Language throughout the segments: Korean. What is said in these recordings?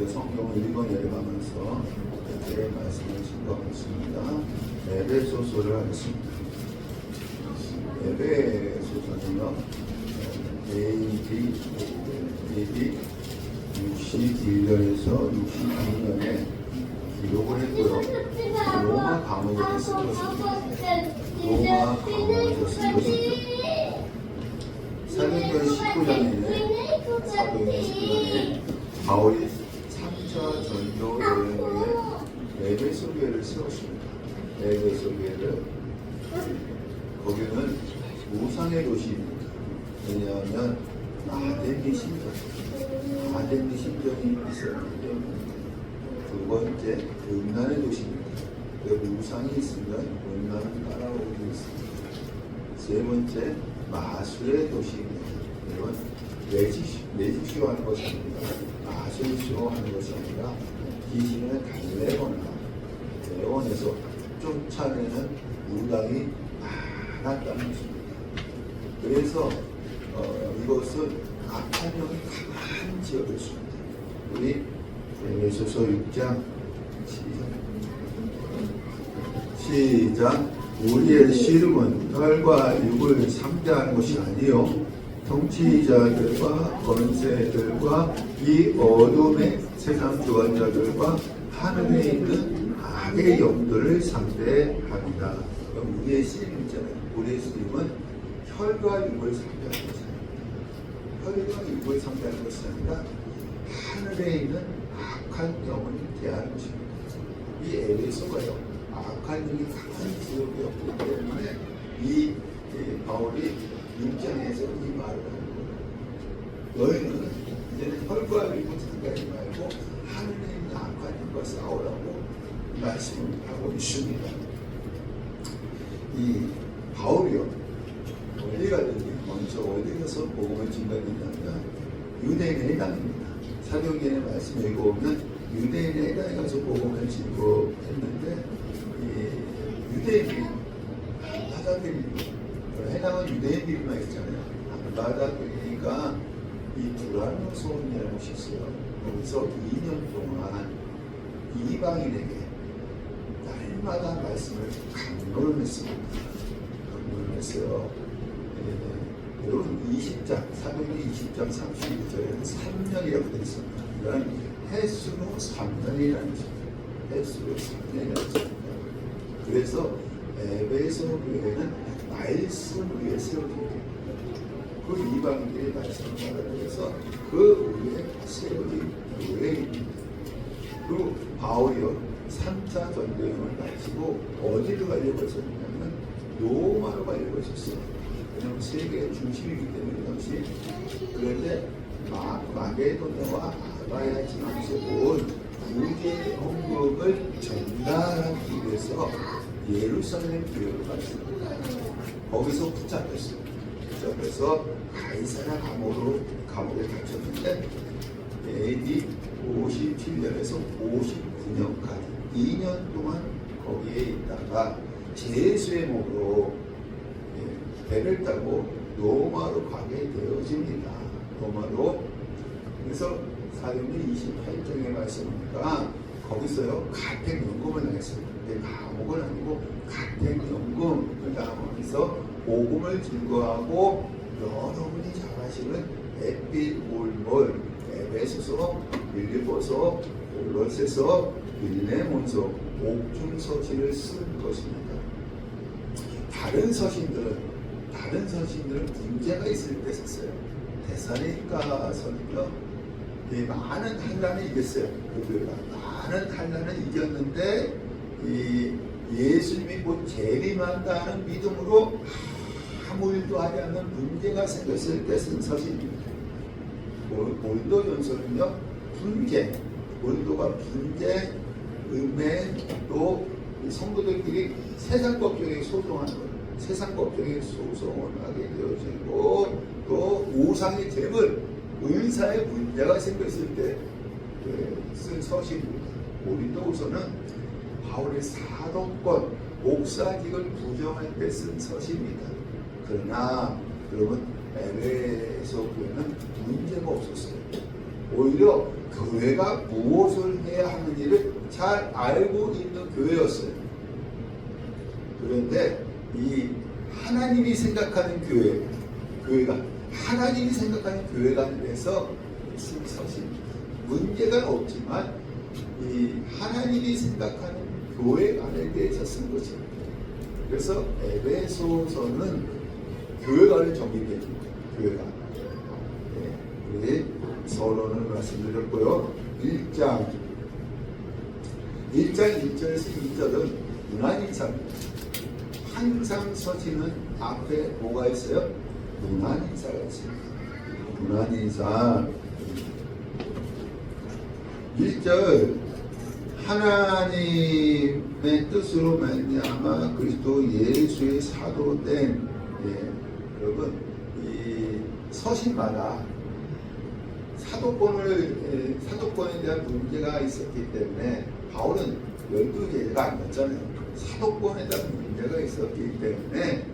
성경을 읽어 내려가면서 이렇게 말씀을 증거하겠습니다. 에베소서를 하겠습니다. 에베소서는요, AD 61년에서 62년에 기록을 했고요. 로마 감옥에서 쓴 것입니다. 로마 감옥에서 쓴 것입니다. 사도행전 19년에 바울이 3차 전도 여행 후에 에베소 교회를 세웠습니다. 에베소 교회를 거기는 우상의 도시입니다. 왜냐하면 아덴이 신전이 있었기 때문에. 두 번째, 음란의 도시입니다. 우상이 있으면 음란은 따라오고 있습니다. 세 번째, 마술의 도시입니다. 이건 매직쇼 하는 것이 아니라 마술쇼 하는 것이 아니라 귀신을 달래거나 대원에서 쫓아내는 무당이 많았다는 것입니다. 그래서 이것은 악한 영이 강한 지역이었습니다. 우리 에베소서 6장 시작. 우리의 씨름은 혈과 육을 상대하는 것이 아니요 통치자들과 권세들과 이 어둠의 세상 주관자들과 하늘에 있는 악의 영들을 상대합니다. 그럼 우리의 씨름 있잖아요. 우리의 씨름은 혈과 육을 상대하는 것이 아닙니다. 혈과 육을 상대하는 것이 아니라 하늘에 있는 악한 영을 대하는 것입니다. 이 에베소가요, 악한 영이 강한 지역이었기 때문에 이 바울이 6장에서 이 말을 하는 거예요. 너희는 이제는 혈과 육을 상대하지 말고 하늘에 있는 악한 영과 싸우라고 말씀을 하고 있습니다. 이 바울이요, 어디 가든지 먼저 어디 가서 복음을 전하느냐면 유대인의 땅입니다. 사도행전의 말씀을 읽어보면 유대인의 땅에 가서 복음을 전했는데 유대인들이 안 받아들이고, 해당은 유대인들만 있잖아요. 안 받아들이니까 이 두란노소원이라는 것이 있어요. 여기서 2년 동안 이방인에게 날마다 말씀을 강론을 했습니다. 강론을 했어요. 여러분 20장, 사도행전 20장 32절에는 3년이라고 되어 있습니다. 이건 횟수로 3년이라는 것입니다. 횟수로 3년이라는 것입니다. 그래서 에베소 교회는 말씀 위에 세워집니다. 그 이방인들의 말씀을 받아들여서 그 위에 세워진 교회입니다. 그리고 바울이요, 3차 전도여행을 마치고 어디로 가려고 했었냐면 로마로 가려고 했었어요. 왜냐하면 세계의 중심이기 때문에 당시. 그런데 마게도냐와 아가야 지방에서 온 구제 헌금을 전달하기 위해서 예루살렘 교회로 갔습니다. 거기서 붙잡혔어요. 붙잡혀서 가이사랴 감옥에 갇혔는데 AD 57년에서 59년까지 2년 동안 거기에 있다가 제수의 몸으로 배를 타고 로마로 가게 되어집니다. 로마로. 그래서 사도행전 28장의 말씀입니다. 거기서요, 가택연금을 당했어요. 근데 감옥은 아니고 가택연금을 당하면서 복음을 증거하고 여러분이 잘 아시는 에피올몰, 에베소서, 빌립보서, 골로새서, 빌레몬서, 옥중서신을 쓴 것입니다. 다른 서신들은 문제가 있을 때 썼어요. 데살로니가서는요, 많은 환난을 이겼어요. 많은 환난을 이겼는데 예수님이 곧 재림한다는 믿음으로 아무 일도 하지 않는 문제가 생겼을 때 쓴 서신입니다. 골도전서는요, 골도가 분쟁, 음행, 또 성도들끼리 세상 법정에 소송하는 것, 세상 법정에 소송을 하게 되어지고, 또 우상의 재물, 은사의 문제가 생겼을 때 쓴 서신입니다. 고린도후서는 바울의 사도권, 목사직을 부정할 때 쓴 서신입니다. 그러나 여러분, 에베소 교회는 문제가 없었어요. 오히려 교회가 무엇을 해야 하는지를 잘 알고 있는 교회였어요. 그런데 이 하나님이 생각하는 교회가 하나님이 생각하는 교회가 돼서 사실 문제가 없지만 이 하나님이 생각하는 교회관에 대해서 쓴 것입니다. 그래서 에베소서는 교회관을 정립해 줍니다. 교회관. 우리 서론을 말씀드렸고요. 1장 1절에서 2절은 문안인사입니다. 항상 서지는 앞에 뭐가 있어요? 문안인사가 있습니다. 문안인사 1절 하나님의 뜻으로 말미암아 그리스도 예수의 사도된 여러분 이 서신마다 사도권에 대한 문제가 있었기 때문에 바울은 12개가 아니었잖아요. 사도권에 대한 문제가 있었기 때문에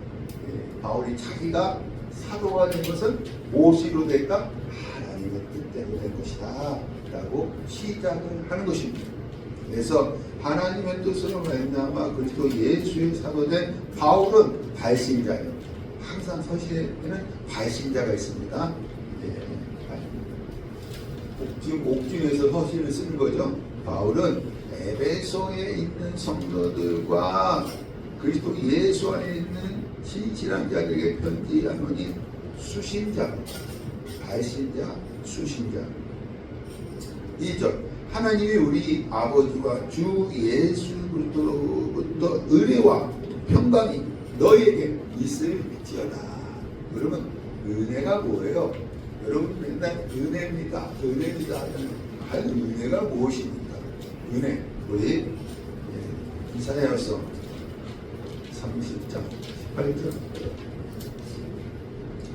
바울이 자기가 사도가 된 것은 무엇으로 될까? 하나님의 뜻대로 된 것이다 라고 시작을 하는 것입니다. 그래서 하나님의 뜻으로 말미암아 그리스도 예수의 사도된 바울은 발신자예요. 항상 서신에는 발신자가 있습니다. 지금 옥중에서 서신을 쓰는 거죠. 바울은 에베소에 있는 성도들과 그리스도 예수 안에 있는 신실한 자들에게 편지하노니 수신자, 발신자, 수신자. 2절 하나님이 우리 아버지와 주 예수 그리스도로부터 은혜와 평강이 너에게 있을지어다. 여러분 은혜가 뭐예요? 여러분 맨날 은혜입니다. 하는 은혜가 무엇입니까? 은혜 우리 이사야서 30장 18절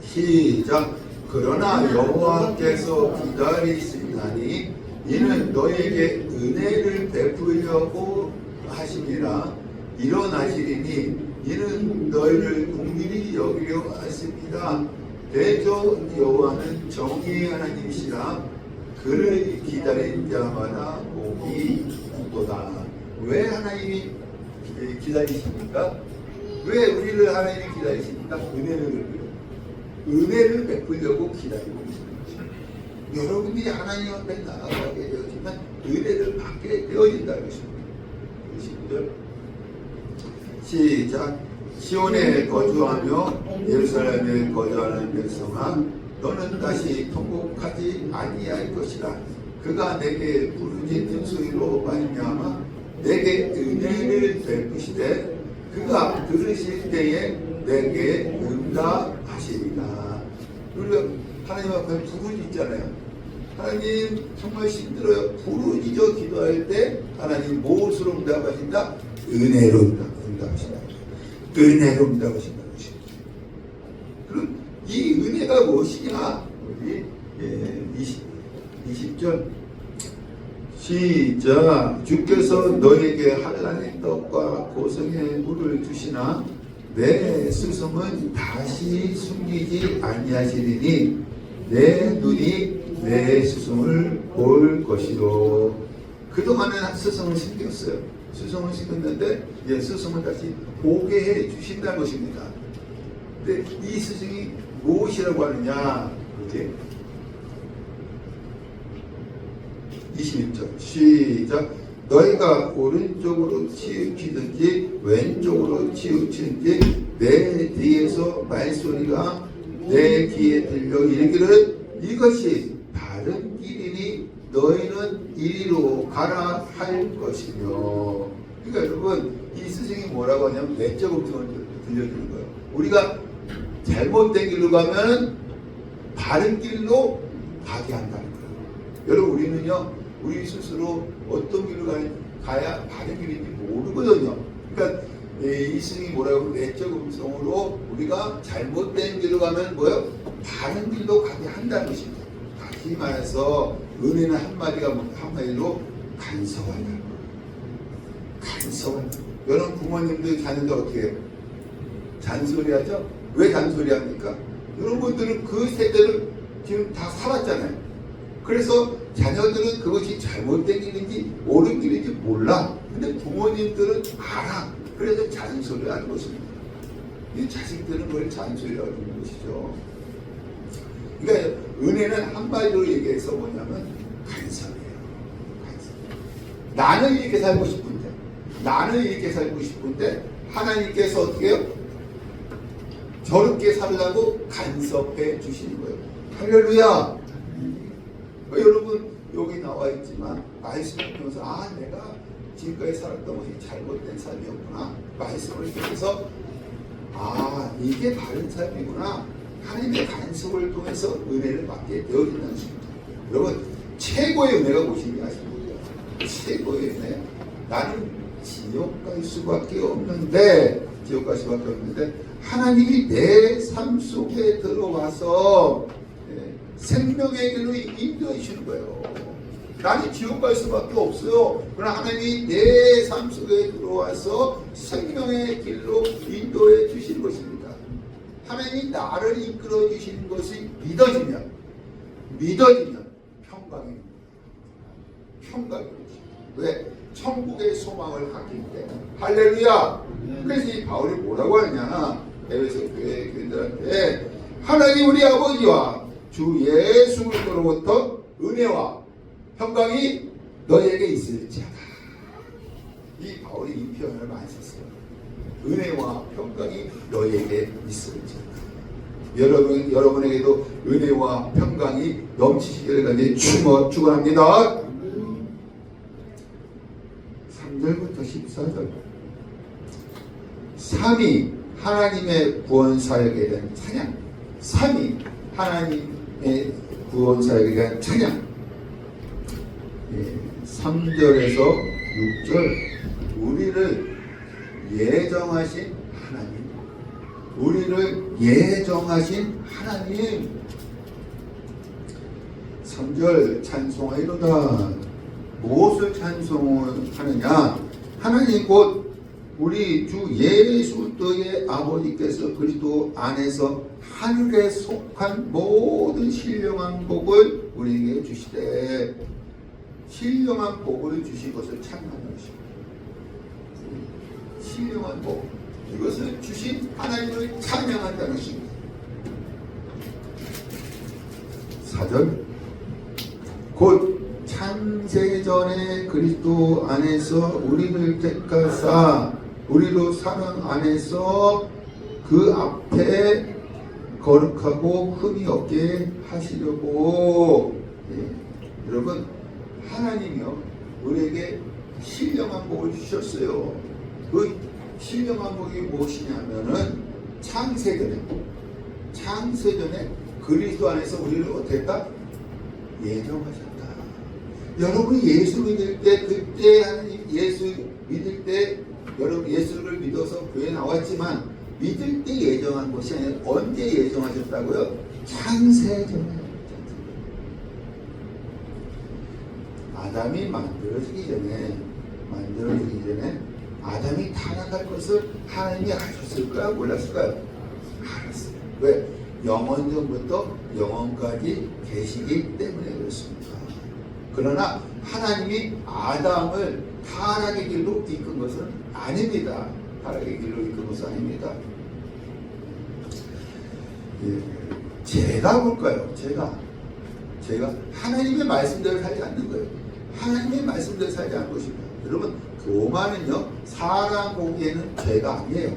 시작. 그러나 여호와께서 기다리시나니 이는 너에게 은혜를 베풀려고 하심이라. 일어나시리니 이는 너희를 긍휼히 여기려 하십니다. 대저 여호와는 정의의 하나님이시라. 그를 기다린 자마다 복이 있도다. 왜 하나님이 기다리십니까? 왜 우리를 하나님이 기다리십니까? 은혜를 베풀려고 기다리고 있습니다. 여러분들이 하나님 앞에 나아가게 되어지면 은혜를 받게 되어진다는 것입니다. 20절 시작. 시온에 거주하며 예루살렘에 거주하는 백성아 너는 다시 통곡하지 아니할 것이라. 그가 내게 부르짖는 소리로 말미암아 내게 은혜를 베푸시되 그가 들으실 때에 내게 응답하시리라. 우리가 하나님 앞에 부르짖잖아요. 하나님 정말 힘들어요. 부르짖어 기도할 때 하나님 무엇으로 응답하신다? 은혜로 응답하신다. 은혜로 응답하신다는 것입니다. 그럼 이 은혜가 무엇이냐? 우리 20절 시작. 주께서 너에게 한란의 떡과 고성의 물을 주시나 내 스승은 다시 숨기지 아니하시리니 내 눈이 내 스승을 볼 것이요. 그동안은 스승을 숨겼어요. 스승을 숨겼는데 이제 스승을 다시 보게 해 주신다는 것입니다. 근데 이 스승이 무엇이라고 하느냐? 이렇게 21절 시작. 너희가 오른쪽으로 치우치든지 왼쪽으로 치우치든지 내 뒤에서 말소리가 내 귀에 들려 이르기를 이것이 바른 길이니 너희는 이리로 가라 할 것이며. 그러니까 여러분 이 스승이 뭐라고 하냐면 내적 음성을 들려주는 거예요. 우리가 잘못된 길로 가면 바른 길로 가게 한다는 거예요. 여러분 우리는요 우리 스스로 어떤 길로 가야 바른 길인지 모르거든요. 그러니까 이 스승이 뭐라고 내적 음성으로 우리가 잘못된 길로 가면 뭐요? 바른 길로 가게 한다는 것입니다. 다시 말해서 은혜는 한마디로 간섭한다. 간섭한다. 여러분 부모님들 자는데 어떻게 해요? 잔소리하죠? 왜 잔소리합니까? 여러분들은 그 세대를 지금 다 살았잖아요. 그래서 자녀들은 그것이 잘못된 길인지 옳은 길인지 몰라. 근데 부모님들은 알아. 그래서 잔소리를 하는 것입니다. 이 자식들은 그걸 잔소리를 하는 것이죠. 그러니까 은혜는 한마디로 얘기해서 뭐냐면 간섭이에요. 간섭. 나는 이렇게 살고 싶은데 하나님께서 어떻게 해요? 저렇게 살라고 간섭해 주시는 거예요. 할렐루야. 여러분 여기 나와 있지만 말씀을 통해서 내가 지금까지 살았던 것이 잘못된 삶이었구나. 말씀을 통해서 이게 바른 삶이구나. 하나님의 간섭을 통해서 은혜를 받게 되어진다는 것입니다. 여러분 최고의 은혜가 무엇인지 아십니까? 최고의 은혜. 나는 지옥 갈 수밖에 없는데 하나님이 내 삶 속에 들어와서 생명의 길로 인도해 주시는 거예요. 나는 지옥 갈 수밖에 없어요. 그러나 하나님이 내 삶 속에 들어와서 생명의 길로 인도해 주시는 것입니다. 하나님이 나를 이끌어 주시는 것이 믿어지면 평강입니다. 평강입니다. 왜? 천국의 소망을 갖기 때문에. 할렐루야. 그래서 이 바울이 뭐라고 하느냐, 에베소 교회 교인들한테 하나님 우리 아버지와 주 예수 그리스도로부터 은혜와 평강이 너에게 있을지어다. 이 바울이 이 표현을 많이 썼어요. 은혜와 평강이 너에게 있을지어다. 여러분에게도 은혜와 평강이 넘치시기를 간절히 축원합니다. 3절부터 14절. 3위 하나님의 구원 사역에 대한 찬양. 3위 하나님의 구원 사역에 대한 찬양. 3절에서 6절. 우리를 예정하신 하나님. 3절 찬송하이로다. 무엇을 찬송하느냐? 하나님 곧 우리 주 예수 그리스도의 아버지께서 그리스도 안에서 하늘에 속한 모든 신령한 복을 우리에게 주시되, 신령한 복을 주신 것을 찬양하는 것입니다. 신령한 복, 이것을 주신 하나님을 찬양한다는 것입니다. 4절. 곧 창세전에 그리스도 안에서 우리를 택하사 우리로 사랑 안에서 그 앞에 거룩하고 흠이 없게 하시려고. 여러분 하나님이요 우리에게 신령한 복을 주셨어요. 그 신령한 복이 무엇이냐면은 창세전에 그리스도 안에서 우리를 어떻게 했다? 예정하셨다. 여러분이 예수 믿을 때, 그때 하나님 예수 믿을 때 여러분 예수를 믿어서 교회에 나왔지만 믿을 때 예정한 것이 아니라 언제 예정하셨다고요? 창세전에. 아담이 만들어지기 전에 아담이 타락할 것을 하나님이 아셨을까요? 몰랐을까요? 알았어요. 왜? 영원전부터 영원까지 계시기 때문에 그렇습니다. 그러나 하나님이 아담을 타락의 길로 이끈 것은 아닙니다. 타락의 길로 이끈 것은 아닙니다. 제가 볼까요? 제가 하나님의 말씀대로 살지 않는 거예요. 하나님의 말씀대로 살지 않는 것입니다. 여러분 교만은요 사람 보기에는 죄가 아니에요.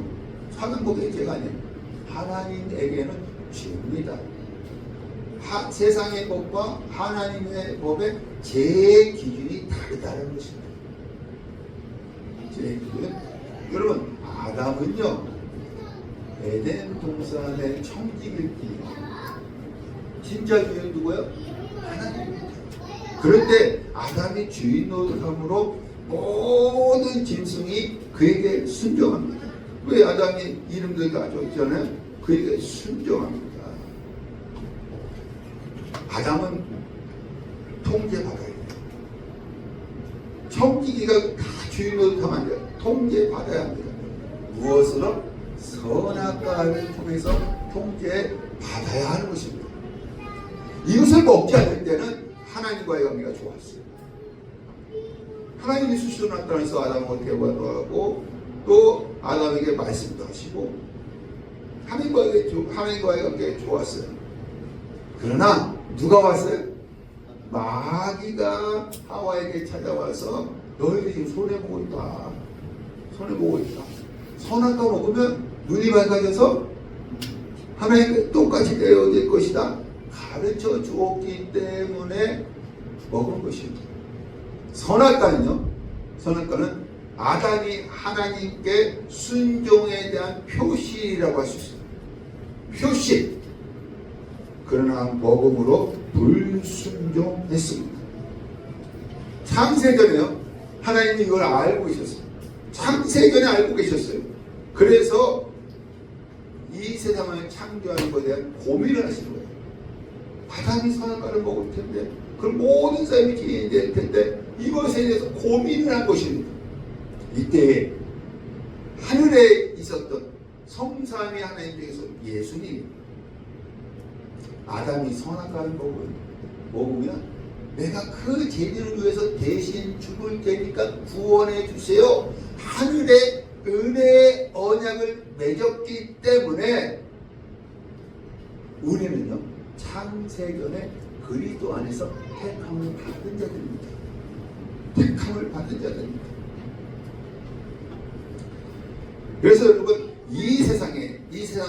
사람 보기에는 죄가 아니에요. 하나님에게는 죄입니다. 세상의 법과 하나님의 법의 제 기준이 다르다는 것입니다. 제 기준. 여러분 아담은요 에덴 동산의 청지기였기. 진짜 주인 누구예요? 하나님입니다. 그런데 아담이 주인 노릇함으로 모든 짐승이 그에게 순종합니다. 왜? 아담이 이름들이 다 적잖아요. 그에게 순종합니다. 아담은 통제받아야 돼요. 청지기가 다 주인 노릇하면 안 돼요. 통제받아야 합니다. 무엇으로? 선악과를 통해서 통제받아야 하는 것입니다. 이것을 먹지 않을 때는 하나님과의 관계가 좋았어요. 하나님이 수시로 나타나서 아담하고 대화도 하고 또 아담에게 말씀도 하시고 하나님과의 관계가 좋았어요. 그러나 누가 왔어요? 마귀가 하와에게 찾아와서 너희들이 지금 손해보고 있다. 손해보고 있다. 선악과 먹으면 눈이 밝아져서 하나님과 똑같이 되어질 것이다. 가르쳐 주었기 때문에 먹은 것입니다. 선악과는요. 선악과는 아담이 하나님께 순종에 대한 표시라고 할 수 있습니다. 표시. 그러나 먹음으로 불순종했습니다. 창세전에요. 하나님이 이걸 알고 계셨어요. 창세전에 알고 계셨어요. 그래서 이 세상을 창조하는 것에 대한 고민을 하시는 거예요. 아담이 선악과를 먹을 텐데 그럼 모든 사람이 기인이 될 텐데 이것에 대해서 고민을 한 것입니다. 이때 하늘에 있었던 성삼위 하나님 중에서 예수님, 아담이 선악과를 먹으면 내가 그 죄를 위해서 대신 죽을 테니까 구원해 주세요. 하늘의 은혜의 언약을 맺었기 때문에 우리는요 창세전에 그리스도 안에서 택함을 받은 자들입니다. 택함을 받은 자들입니다. 그래서 여러분 이 세상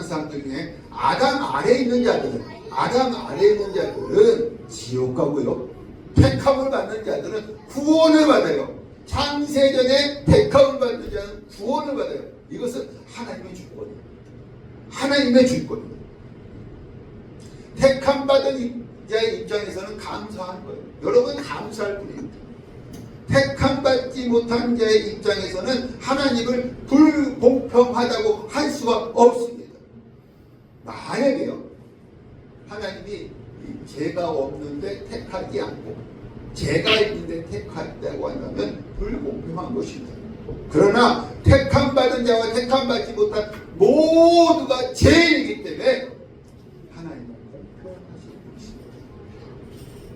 사람들 중에 아담 아래에 있는 자들은 지옥 가고요. 택함을 받는 자들은 구원을 받아요. 창세전에 택함을 받는 자는 구원을 받아요. 이것은 하나님의 주권이에요. 하나님의 주권이에요. 택함 받은 자의 입장에서는 감사한 거예요. 여러분 감사할 뿐입니다. 택함 받지 못한 자의 입장에서는 하나님을 불공평하다고 할 수가 없습니다. 만약에요 하나님이 죄가 없는데 택하지 않고 죄가 있는데 택했다고 한다면 불공평한 것입니다. 그러나 택함 받은 자와 택함 받지 못한 모두가 죄인이기 때문에 하나님은 공평하신 분이십니다.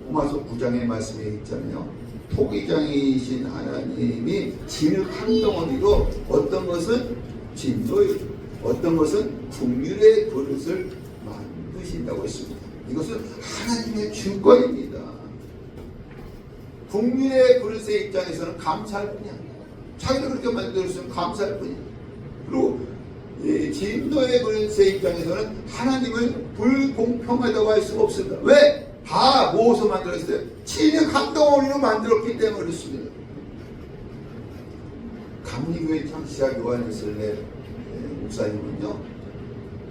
로마서 9장의 말씀에 있잖아요. 토기장이신 하나님이 진흙 한 덩어리로 어떤 것은 진노의, 어떤 것은 국률의 그릇을 만드신다고 했습니다. 이것은 하나님의 주권입니다. 국민의 그릇의 입장에서는 감사할 뿐이야. 자기가 그렇게 만들었으면 감사할 뿐이야. 그리고 진노의 그릇의 입장에서는 하나님을 불공평하다고 할 수가 없습니다. 왜? 다 모아서 만들었어요. 진흙 한 덩어리로 만들었기 때문에 그렇습니다. 감리교회 창시자 요한일설의 목사님은요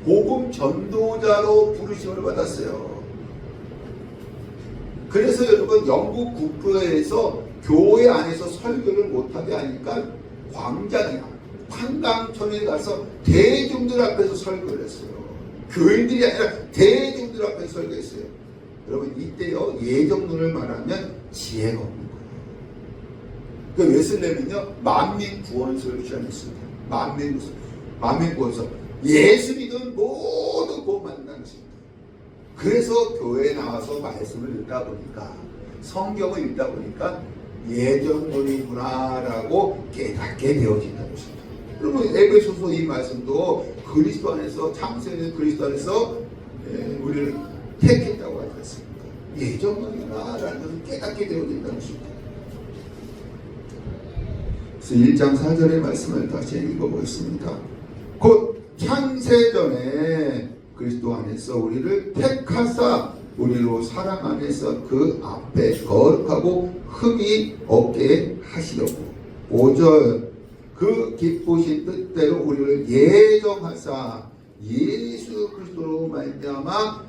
복음 전도자로 부르심을 받았어요. 그래서 여러분 영국 국부에서 교회 안에서 설교를 못하게 하니까 광장이나 한강촌에 가서 대중들 앞에서 설교를 했어요. 교인들이 아니라 대중들 앞에서 설교했어요. 여러분 이때요 예정론을 말하면 지혜가 없는 거예요. 그 웨슬레는요 만민 구원설을 주장했습니다. 만민 구원설. 예수 믿은 모두 구원 만나는 것입니다. 그래서 교회에 나와서 말씀을 읽다 보니까 성경을 읽다 보니까 예정론이구나라고 깨닫게 되어진다는 것입니다. 그러면 에베소서 이 말씀도 그리스도 안에서 창세된 그리스도 안에서 우리를 택했다고 하지 않습니까? 예정론이구나라는 것을 깨닫게 되어진다는 것입니다. 그래서 1장 4절의 말씀을 다시 읽어보겠습니다. 곧 창세전에 그리스도 안에서 우리를 택하사 우리로 사랑 안에서 그 앞에 거룩하고 흠이 없게 하시려고 5절 그 기쁘신 뜻대로 우리를 예정하사 예수 그리스도로 말미암아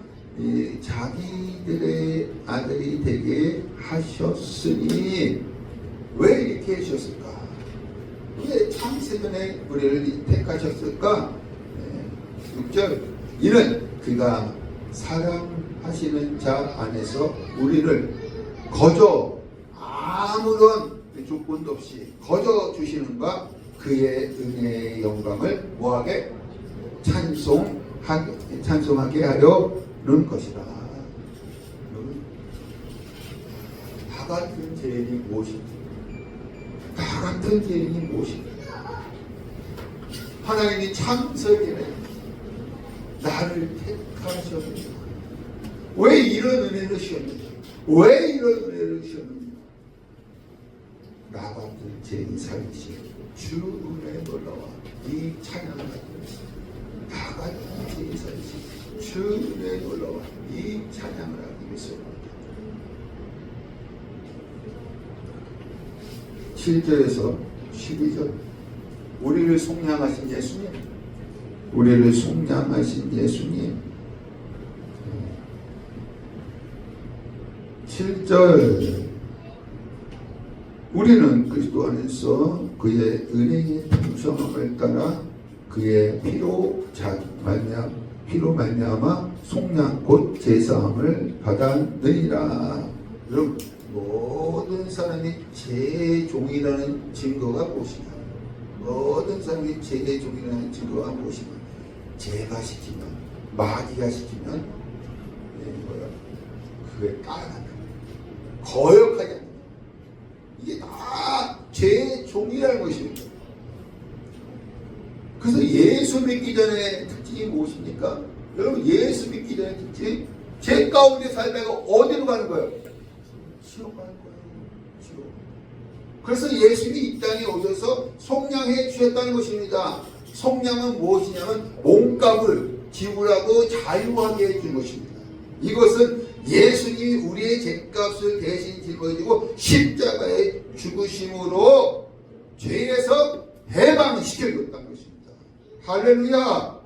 자기들의 아들이 되게 하셨으니 왜 이렇게 하셨을까? 왜 창세전에 우리를 택하셨을까? 6절 이는 그가 사랑하시는 자 안에서 우리를 거저 아무런 조건도 없이 거저 주시는가 그의 은혜의 영광을 뭐하게 찬송하게 하려는 것이다. 나 같은 죄인이 무엇인지, 나 같은 죄인이 무엇인지, 하나님이 창세기에 나를 택하셨느냐, 왜 이런 은혜를 주셨느냐, 왜 이런 은혜를 주셨느냐. 나 같은 죄인 살리시 주 은혜 놀라와 이 찬양을 받고 있습니다. 나 같은 죄인 살리시 주 은혜 놀라와 이 찬양을 하기 위해서입니다. 7절에서 12절, 우리를 속량하신 예수님, 우리를 속량하신 예수님. 7절, 우리는 그리스도 안에서 그의 은혜의 풍성함을 따라 그의 피로 말미암아 속량 곧 제사함을 받았느니라. 여러분, 모든 사람이 제 종이라는 증거가 무엇이냐? 모든 사람이 제 종이라는 증거가 무엇이냐? 제가 시키면, 마귀가 시키면 그게 따라간다. 거역하지 않는다. 이게 다 제 종이라는 것입니다. 그래서 예수 믿기 전에 특징이 무엇입니까? 여러분, 예수 믿기 전에 특징이 제 가운데 살다가 어디로 가는 거예요? 지옥 가는 거예요. 지옥. 그래서 예수님이 이 땅에 오셔서 속량해 주셨다는 것입니다. 속량은 무엇이냐면 몸값을 지불하고 자유하게 해준 것입니다. 이것은 예수님이 우리의 죄값을 대신 짊어지고 십자가에 죽으심으로 죄에서 해방시켜줬다는 것입니다. 할렐루야.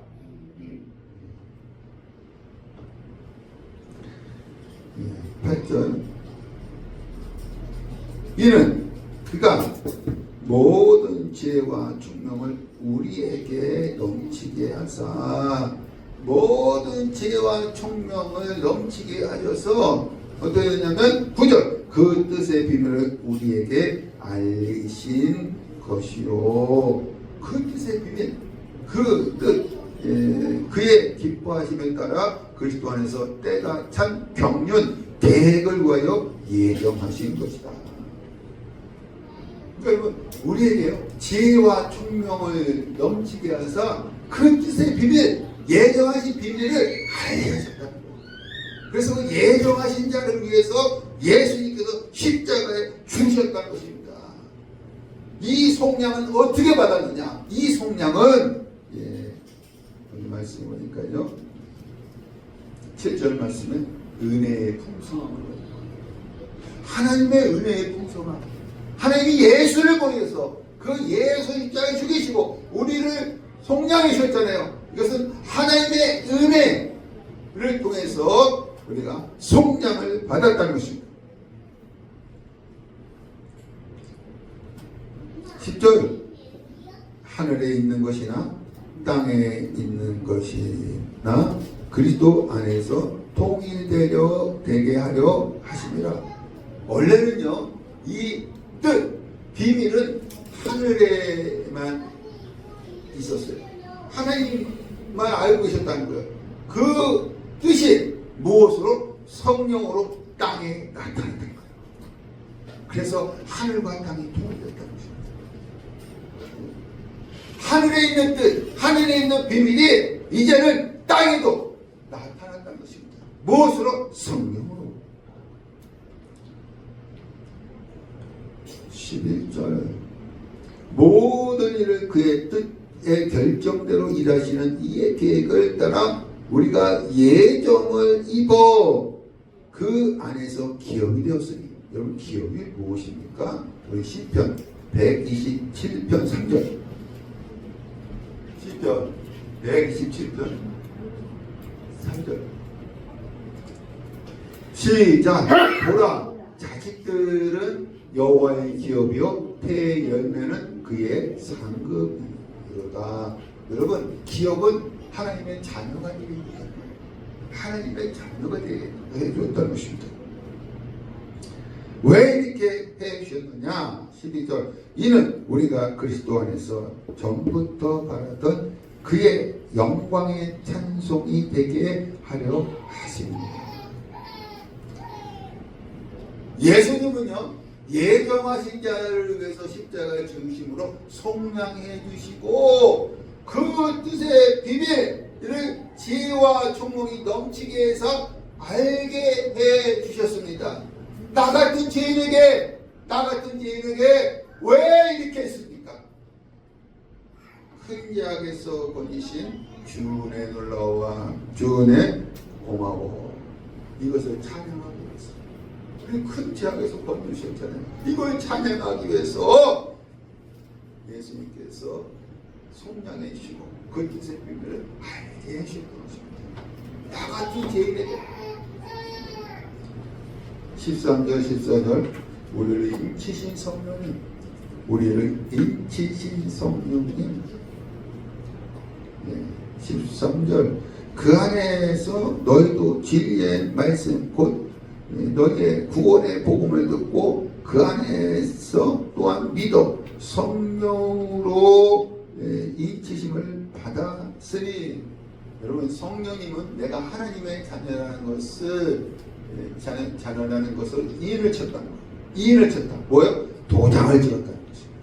8절, 이는 그가 모든 죄와 중명을 우리에게 넘치게 하사, 모든 죄와 총명을 넘치게 하셔서 어떻게 했냐면 9절, 그 뜻의 비밀을 우리에게 알리신 것이요. 그 뜻의 비밀, 그 뜻, 그의 기뻐하심에 따라 그리스도 안에서 때가 찬 경륜 계획을 위하여 예정하신 것이다. 그러니까 여러분, 우리에게요 지혜와 총명을 넘치게 하사 그 뜻의 비밀, 예정하신 비밀을 알려주셨다. 그래서 그 예정하신 자를 위해서 예수님께서 십자가에 죽으셨다는 것입니다. 이 속량은 어떻게 받았느냐? 이 속량은 여기 말씀 보니까요 7절 말씀은 은혜의 풍성함으로, 하나님의 은혜의 풍성함, 하나님이 예수를 보내서 그 예수 십자가에 죽이시고 우리를 속량해 주셨잖아요. 이것은 하나님의 은혜를 통해서 우리가 속량을 받았다는 것입니다. 10절, 하늘에 있는 것이나 땅에 있는 것이나 그리스도 안에서 통일되게 하려 하심이라. 원래는요 이 뜻, 비밀은 하늘에만 있었어요. 하나님만 알고 계셨다는 거예요. 그 뜻이 무엇으로? 성령으로 땅에 나타났다는 거예요. 그래서 하늘과 땅이 통일됐다는 것입니다. 하늘에 있는 뜻, 하늘에 있는 비밀이 이제는 땅에도 나타났다는 것입니다. 무엇으로? 성령으로. 11절, 모든 일을 그의 뜻의 결정대로 일하시는 이의 계획을 따라 우리가 예정을 입어 그 안에서 기업이 되었으니. 여러분, 기업이 무엇입니까? 우리 시편 127편 3절, 시편 127편 3절 시작. 보라, 자식들은 여호와의 기업이요 태의 열매는 그의 상급이로다. 여러분, 기업은 하나님의 자녀가 되게 됩니다. 하나님의 자녀가 되게 해주었다는 것입니다. 왜 이렇게 해주셨느냐? 12절, 이는 우리가 그리스도 안에서 전부터 바라던 그의 영광의 찬송이 되게 하려 하십니다. 예수님은요, 예정하신 자를 위해서 십자가의 중심으로 속량해 주시고 그 뜻의 비밀을 지혜와 총명이 넘치게 해서 알게 해 주셨습니다. 나 같은 죄인에게 왜 이렇게 했습니까? 큰 죄악에서 건지신 주의 놀라와 주의 고마워, 이것을 찬양하기 위해서, 우리 큰 죄악에서 건지셨잖아요. 이걸 찬양하기 위해서 예수님께서 속량해 주시고 그 뜻의 비밀을 알게 해주셨던 것입니다. 나 같은 죄인에게. 13절 14절 우리를 인치신 성령님, 네, 13절 그 안에서 너희도 진리의 말씀 곧 너희의 구원의 복음을 듣고 그 안에서 또한 믿어 성령으로 인치심을 받았으니. 여러분, 성령님은 내가 하나님의 자녀라는 것을 이인을 쳤다는 거예요. 이인을 쳤다. 뭐요? 도장을 찍었다는 것입니다.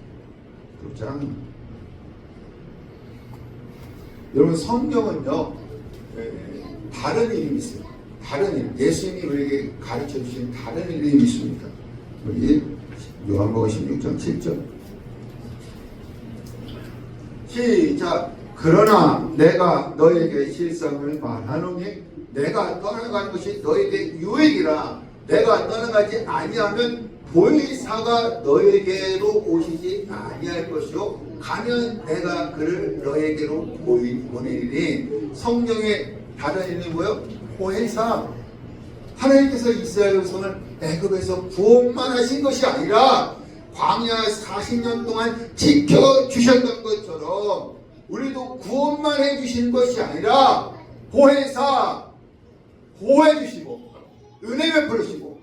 도장. 여러분, 성령은요, 다른 이름이 있어요. 다른 이름. 예수님이 우리에게 가르쳐 주신 다른 이름이 있습니다. 우리 요한복음 16장 7절. 시작. 그러나 내가 너에게 실상을 말하노니 내가 떠나가는 것이 너에게 유익이라. 내가 떠나가지 아니하면 보혜사가 너에게로 오시지 아니할 것이요 가면 내가 그를 너에게로 보내리니. 성령의 다른 이름이 뭐예요? 보혜사. 하나님께서 이스라엘 백성을 애굽에서 구원만 하신 것이 아니라 광야 40년 동안 지켜주셨던 것처럼 우리도 구원만 해주신 것이 아니라 보혜사, 보호해주시고 은혜 베풀으시고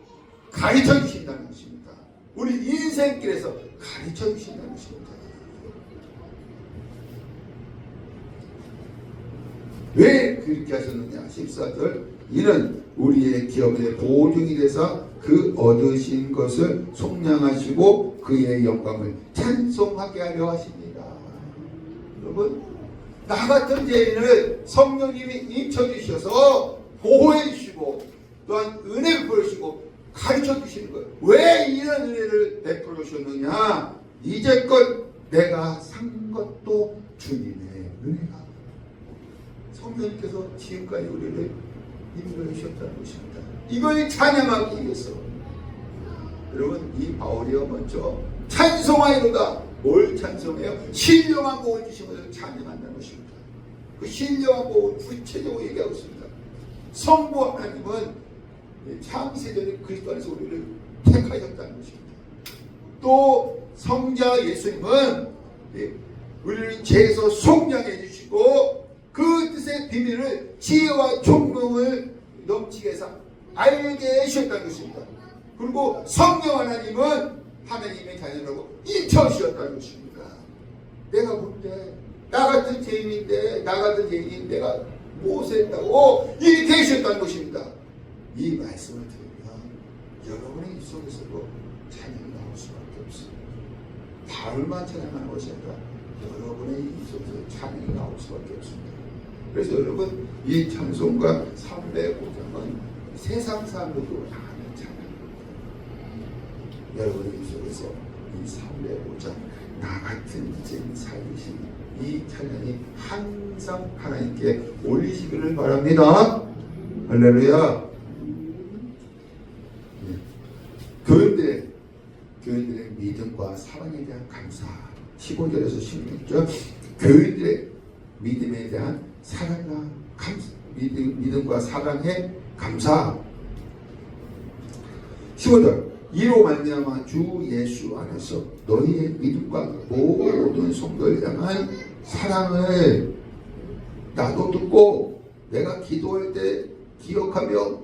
가르쳐주신다는 것입니다. 우리 인생길에서 가르쳐주신다는 것입니다. 왜 그렇게 하셨느냐? 14절 이는 우리의 기업의 보증이 돼서 그 얻으신 것을 속량하시고 그의 영광을 찬송하게 하려 하십니다. 여러분, 나 같은 죄인을 성령님이 인쳐주셔서 보호해주시고 또한 은혜 베풀으시고 가르쳐주시는 거예요. 왜 이런 은혜를 베풀어 주셨느냐? 이제껏 내가 산 것도 주님의 은혜가. 성령님께서 지금까지 우리를 인도해 주셨다는 것입니다. 이걸 찬양하기 위해서. 여러분, 이 바울이요 먼저 찬송하이로다. 뭘 찬송해요? 신령한 복을 주신 것을 찬양한다는 것입니다. 그 신령한 복을 구체적으로 얘기하고 있습니다. 성부 하나님은 창세전에 그리스도 안에서 우리를 택하셨다는 것입니다. 또 성자 예수님은 우리를 죄에서 속량해 주시고 그 뜻의 비밀을 지혜와 총명을 넘치게 해서 알게 해주셨다는 것입니다. 그리고 성령 하나님은 하나님의 자녀라고 인쳐주셨다는 것입니다. 내가 볼 때 나 같은 죄인인데 내가 무엇했다고 이렇게 해주셨다는 것입니다. 이 말씀을 들으면 여러분의 입속에서도 찬양이 나올 수밖에 없습니다. 바울만 찬양하는 것이 아니라 여러분의 입속에서 찬양이 나올 수밖에 없습니다. 그래서 여러분, 이 찬송가 305장은 세상 사람들도 다 아는 찬양입니다. 여러분의 입속에서 이 305장 나 같은 죄인 살리신 이 찬양이 항상 하나님께 올리시기를 바랍니다. 할렐루야. 교인들의 믿음과 사랑에 대한 감사. 15절에서 16절 교인들의 믿음에 대한 사랑과 감사, 믿음과 사랑에 감사. 15절 이로 말미암아 주 예수 안에서 너희의 믿음과 모든 성도를 향한 사랑을 나도 듣고 내가 기도할 때 기억하며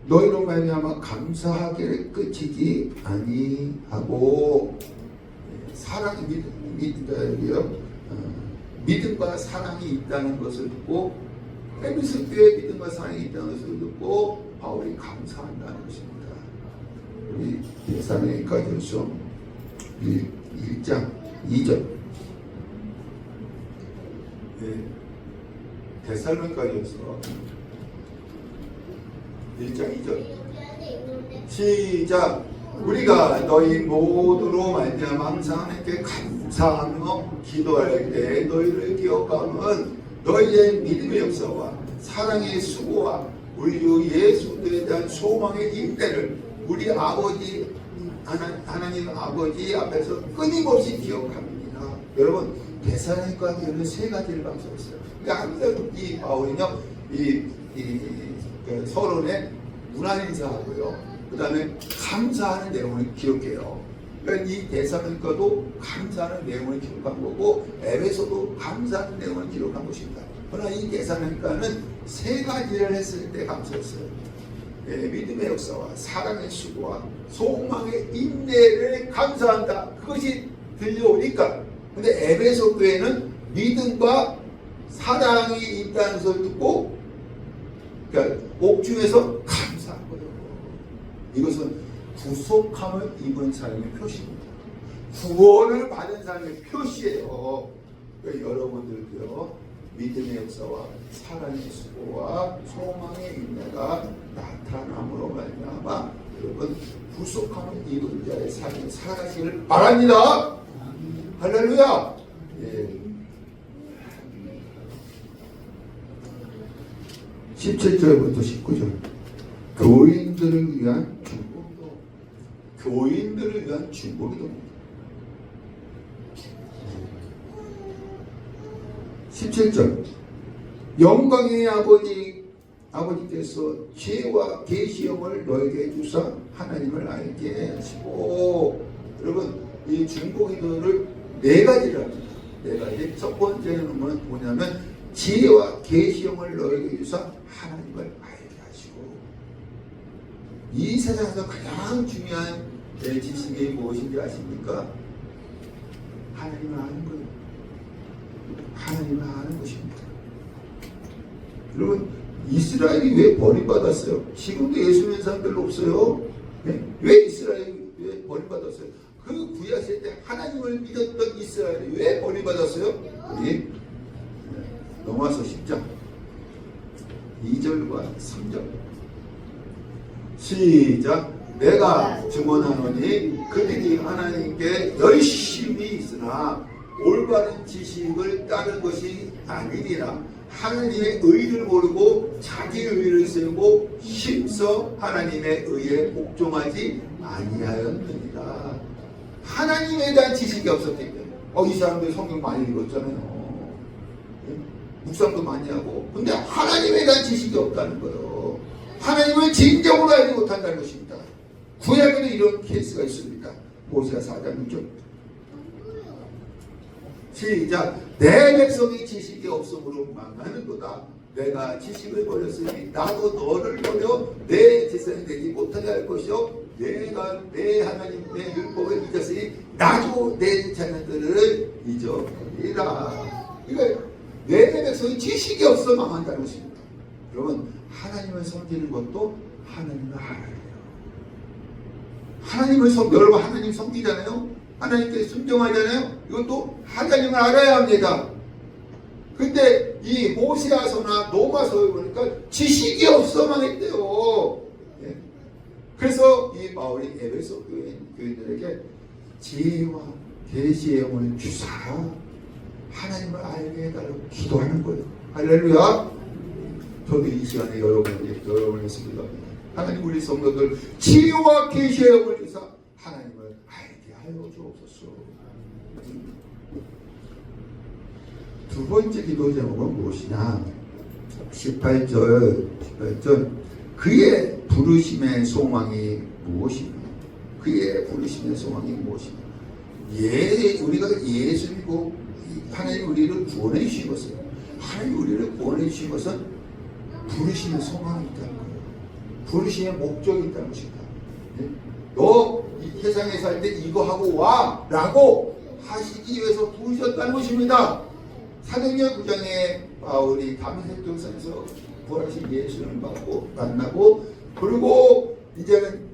너희로 말미암아 감사하기를 끝이지 아니하고. 사랑이 믿음과 사랑이 있다는 것을 듣고 에베소 교회에 믿음과 사랑이 있다는 것을 듣고 바울이 감사한다는 것입니다. 우리 데살로니가전서 1장 2절. 데살로니가전서 1장 2절. 시작. 우리가 너희 모두로 말미암아 항상 하나님께 감사하며 기도할 때 너희를 기억함은 너희의 믿음의 역사와 사랑의 수고와 우리 주 예수 그리스도에 대한 소망의 임대를 우리 아버지 하나님 아버지 앞에서 끊임없이 기억합니다. 여러분 데살로니가서는 세 가지를 강조했어요. 그러니까 항상 이 바울은요 그 서론에 문안 인사하고요. 그 다음에 감사하는 내용을 기록해요. 그러니까 이 데살로니가도 감사하는 내용을 기록한 거고 에베소도 감사하는 내용을 기록한 것입니다. 그러나 이 데살로니가는 세 가지를 했을 때 감사했어요. 믿음의 역사와 사랑의 수고와 소망의 인내를 감사한다. 그것이 들려오니까. 근데 에베소 교회는 믿음과 사랑이 있다는 것을 듣고 그러니까 옥중에서 감사한 거예요. 이것은 구속함을 입은 사람의 표시입니다. 구원을 받은 사람의 표시예요. 그러니까 여러분들도요 믿음의 역사와 사랑의 수고와 소망의 인내가 나타남으로 말미암아 여러분 구속함을 입은 자의 삶을 살아가시기를 바랍니다. 할렐루야. 예. 17절부터 19절. 교인들을 위한 중보기도. 교인들을 위한 중보기도입니다. 17절. 영광의 아버지께서 지혜와 계시형을 너에게 주사 하나님을 알게 하시고. 여러분 이 중보기도를 네 가지를 합니다. 네 가지. 첫 번째는 뭐냐면 지혜와 계시형을 너에게 주사 하나님을 알게 하시고. 이 세상에서 가장 중요한 지식이 무엇인지 아십니까? 하나님을 아는 거예요. 하나님을 아는 것입니다. 여러분 이스라엘이 왜 버림받았어요? 지금도 예수 믿는 사람 별로 없어요. 네? 왜 이스라엘이 왜 버림받았어요? 그 구약시대 때 하나님을 믿었던 이스라엘이 왜 버림받았어요? 우리 넘어와서 10장 2절과 3절 시작. 내가 증언하노니 그들이 하나님께 열심히 있으나 올바른 지식을 따른 것이 아니니라. 하나님의 의를 모르고 자기 의를 세우고 힘써 하나님의 의에 복종하지 아니하였느니라. 하나님에 대한 지식이 없었기 때문에 이 사람들 성경 많이 읽었잖아요. 묵상도 많이 하고. 근데 하나님에 대한 지식이 없다는 거예요. 하나님을 진정으로 알지 못한다는 것입니다. 구약에도 이런 케이스가 있습니다. 호세아 4장 6절 시작. 내 백성이 지식이 없음으로 망하는도다. 내가 지식을 버렸으니 나도 너를 버려 내 제사장이 되지 못하게 할 것이요 내가 내 하나님 내 율법을 잊었으니 나도 내 자녀들을 잊어버리라. 그러니까 내 백성이 지식이 없어 망한다는 것입니다. 여러분 하나님을 섬기는 것도 하나님을 알아야 돼요. 여러분 하나님 섬기잖아요. 하나님께 순종하잖아요. 이것도 하나님을 알아야 합니다. 근데 이 호세아서나 노마서에 보니까 지식이 없어 망했대요. 예. 그래서 이 바울이 에베소 교인들에게 지혜와 계시의 영을 주사 하나님을 알게 해달라고 기도하는 거예요. 할렐루야. 저도 이 시간에 여러분을 했습니다. 하나님 우리 성도들 지혜와 계시의 영을 주사 하나님을 알게 하여 주옵소서. 두 번째 기도 제목은 무엇이냐? 18절 그의 부르심의 소망이 무엇이냐? 그의 부르심의 소망이 무엇이냐? 우리가 예수 믿고 하나님 우리를 구원해 주신 것은 하나님 우리를 구원해 주신 것은 부르심의 소망이 있다는 거예요. 부르심의 목적이 있다는 것입니다. 너 이 세상에 살 때 이거 하고 와 라고 하시기 위해서 부르셨다는 것입니다. 사도행전 9장에 바울이 다메섹 동산에서 부활하신 예수를 만나고 그리고 이제는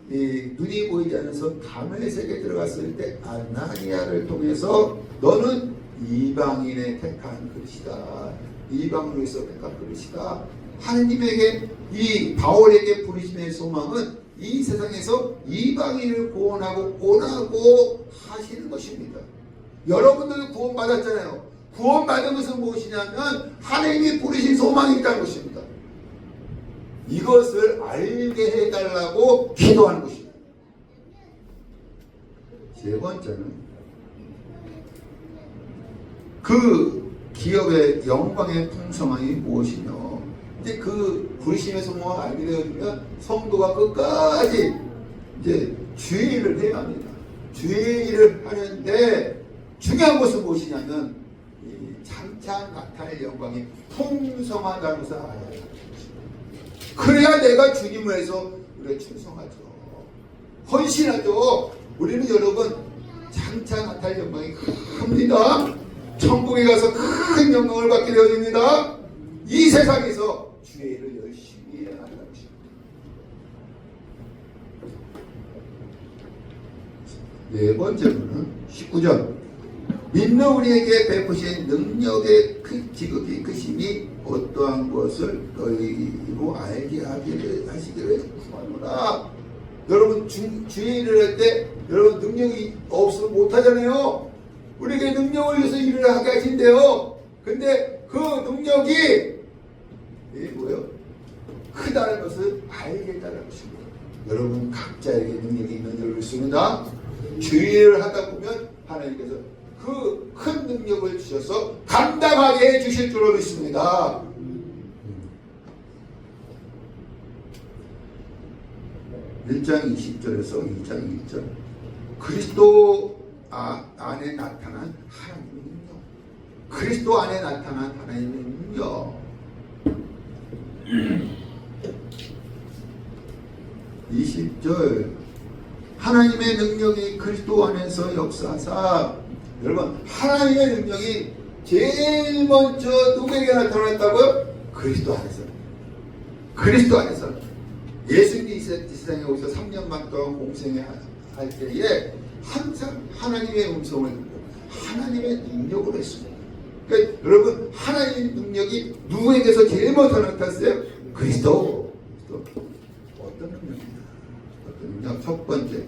눈이 보이지 않아서 담의 세계에 들어갔을 때 아나니아를 통해서 너는 이방인의 택한 그릇이다. 이방으로 해서 택한 그릇이다. 하느님에게 이 바울에게 부르심의 소망은 이 세상에서 이방인을 구원하고 오라고 하시는 것입니다. 여러분들도 구원받았잖아요. 구원받은 것은 무엇이냐면 하나님이 부르신 소망이 있다는 것입니다. 이것을 알게 해달라고 기도하는 것입니다. 세 번째는 그 기업의 영광의 풍성함이 무엇이며, 이제 그 부르심의 소망을 알게 되면 성도가 끝까지 이제 주의를 해야 합니다. 주의를 하는데 중요한 것은 무엇이냐면 장차 나타날 영광이 풍성하다는 것을 알아야 합니다. 그래야 내가 주님을 해서 우리가 충성하죠. 헌신하죠. 우리는 여러분 장차 나타날 영광이 큽니다. 천국에 가서 큰 영광을 받게 되어집니다. 이 세상에서 주의 일을 열심히 해야 한다는 것입니다. 네 번째로는 19절 믿는 우리에게 베푸신 능력의 지극히 크심이 어떠한 것을 너희로 알게 하시기를 구하노라. 여러분 주의 일을 할 때 여러분 능력이 없으면 못하잖아요. 우리에게 능력을 위해서 일을 하게 하신대요. 근데 그 능력이 뭐예요? 크다는 것을 알게 해달라는 것입니다. 여러분 각자에게 능력이 있는 줄 믿습니다. 주의를 하다 보면 하나님께서 그 큰 능력을 주셔서 감당하게 해주실 줄로 믿습니다. 1장 20절에서 2장 1절 그리스도 안에 나타난 하나님의 능력, 그리스도 안에 나타난 하나님의 능력. 20절 하나님의 능력이 그리스도 안에서 역사하사. 여러분 하나님의 능력이 제일 먼저 누구에게 나타났다고요? 그리스도 안에서. 그리스도 안에서. 예수님이 이 세상에 오셔서 3년만 동안 공생할 때에 항상 하나님의 음성을 듣고 하나님의 능력으로 했습니다. 그러니까 여러분 하나님의 능력이 누구에게서 제일 먼저 나타났어요? 그리스도. 어떤 능력입니다. 어떤 능력? 첫 번째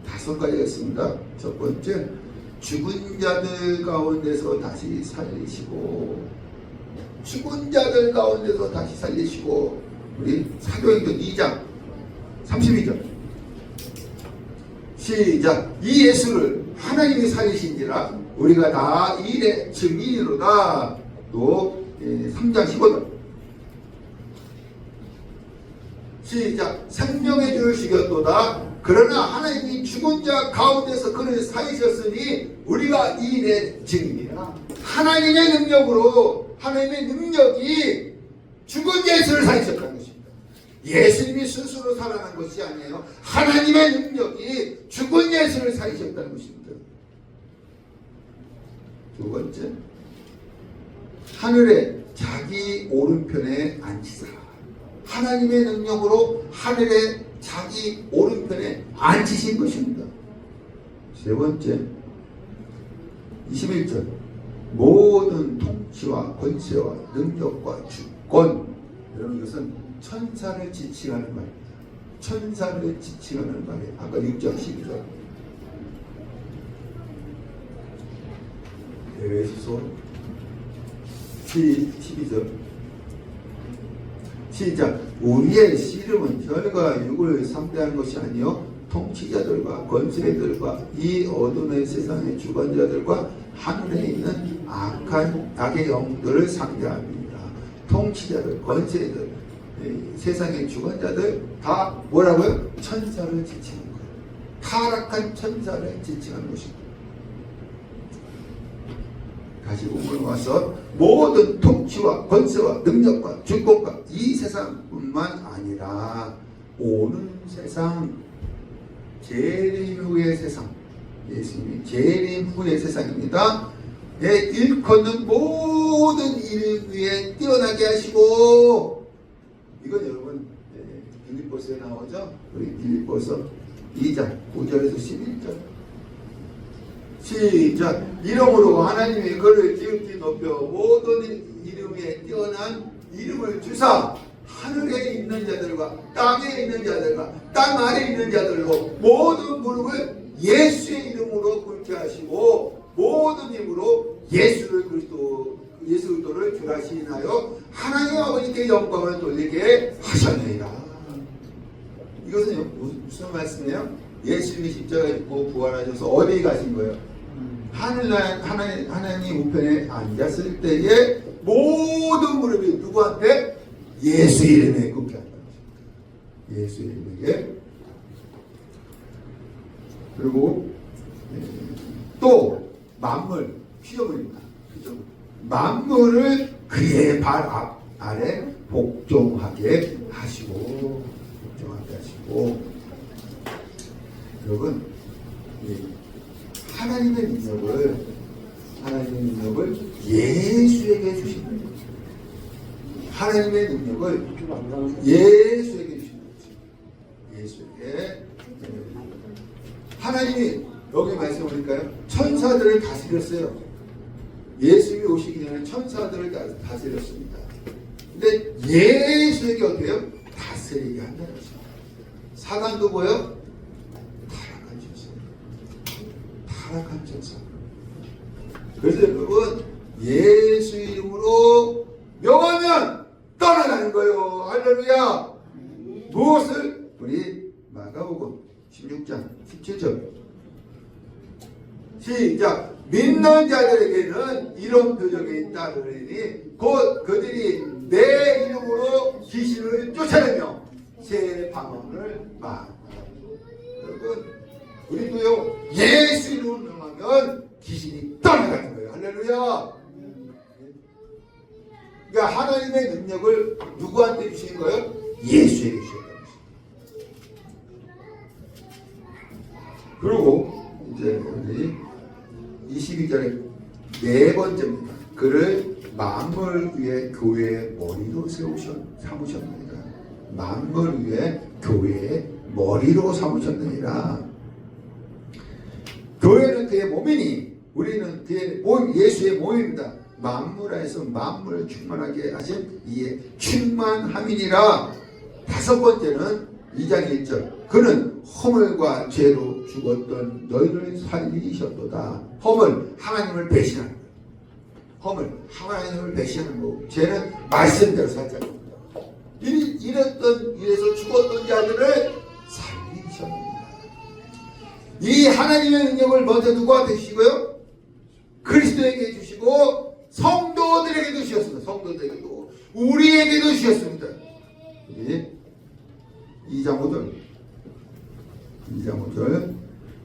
5가지가 있습니다. 첫 번째 죽은 자들 가운데서 다시 살리시고, 죽은 자들 가운데서 다시 살리시고. 우리 사도행전 2장 32절 시작. 이 예수를 하나님이 살리신지라 우리가 다 일의 증인이로다. 또 3장 15절 시작. 생명의 주를 죽였도다. 그러나 하나님이 죽은 자 가운데서 그를 살리셨으니 우리가 이 일의 증인이라. 하나님의 능력으로, 하나님의 능력이 죽은 예수를 살리셨다는 것입니다. 예수님이 스스로 살아난 것이 아니에요. 하나님의 능력이 죽은 예수를 살리셨다는 것입니다. 두 번째, 하늘에 자기 오른편에 앉히사. 하나님의 능력으로 하늘에 자기 오른편에 앉히신 것입니다. 세 번째, 21절 모든 통치와 권세와 능력과 주권. 여러분 이것은 천사를 지칭하는 말입니다. 천사를 지칭하는 말이에요. 아까 6장 12절 에베소서 12절 시작. 우리의 씨름은 혈과 육을 상대하는 것이 아니요 통치자들과 권세들과 이 어둠의 세상의 주관자들과 하늘에 있는 악의 영들을 상대합니다. 통치자들, 권세들, 세상의 주관자들 다 뭐라고요? 천사를 지칭하는 거예요. 타락한 천사를 지칭하는 것입니다. 다시 본문에 와서 모든 통치와 권세와 능력과 주권과 이 세상뿐만 아니라 오는 세상, 재림 후의 세상, 예수님이 재림 후의 세상입니다. 일컫는 모든 일 위에 뛰어나게 하시고, 이건 여러분 빌립보 빌립보서에 나오죠. 우리 빌립보서 2장 9절에서 11절. 시작. 이름으로 하나님의 그를 기울기 높여 모든 이름에 뛰어난 이름을 주사 하늘에 있는 자들과 땅에 있는 자들과 땅 아래에 있는 자들로 모든 무릎을 예수의 이름으로 꿇게 하시고 모든 힘으로 예수를 주라시나요 하나님 아버지께 영광을 돌리게 하셨느니라. 이것은 무슨 말씀이에요? 예수님이 십자가에 죽고 부활하셔서 어디 가신 거예요? 하나님 우편에 앉았을 때에 모든 무릎이 누구한테? 예수 이름에 꿇게 한다는 것입니다. 예수 이름에게. 그리고 또 만물, 피조물입니다. 피조물. 만물을 그의 발 아래 복종하게 하시고 여러분, 하나님의 능력을 예수에게 주신 거예요. 하나님의 능력을 예수에게 주신 거예요. 예수에게. 하나님이 여기 말씀 보니까요, 천사들을 다스렸어요. 예수님이 오시기 전에 천사들을 다스렸습니다. 근데 예수에게 어떻게 해요? 다스리게 한다는 것입니다. 사단도 뭐예요? 타락한 천사. 그래서 여러분, 예수 이름으로 명하면 떠나가는 거예요. 할렐루야. 무엇을? 우리 마가복음 16장 17절 시작. 믿는 자들에게는 이런 표적이 따르리니 곧 그들이 내 이름으로 귀신을 쫓아내며 새 방언을 말하라. 여러분, 우리도요 예수 이름으로 명하면 귀신이 떠나가는 거예요. 할렐루야. 그러니까 하나님의 능력을 누구한테 주신 거예요? 예수에게 주셨다는 것입니다. 그리고 이제 우리 22절에 네 번째입니다. 그를 만물 위에 교회의 머리로 삼으셨느니라. 만물 위에 교회의 머리로 삼으셨느니라. 교회는 그의 몸이니 우리는 그의 예수의 몸입니다. 만물 안에서 만물을 충만하게 하신 이의 충만함이니라. 다섯 번째는 2장 1절. 그는 허물과 죄로 죽었던 너희를 살리셨도다. 허물, 하나님을 배신하는 거예요. 허물, 하나님을 배신하는 거고, 죄는 말씀대로 살자는 겁니다. 이래서 죽었던 자들을 살리셨습니다. 이 하나님의 능력을 먼저 누구한테 주시고요? 그리스도에게 주시고 성도들에게도 주셨습니다. 성도들에게도 우리에게도 주셨습니다. 2장 5절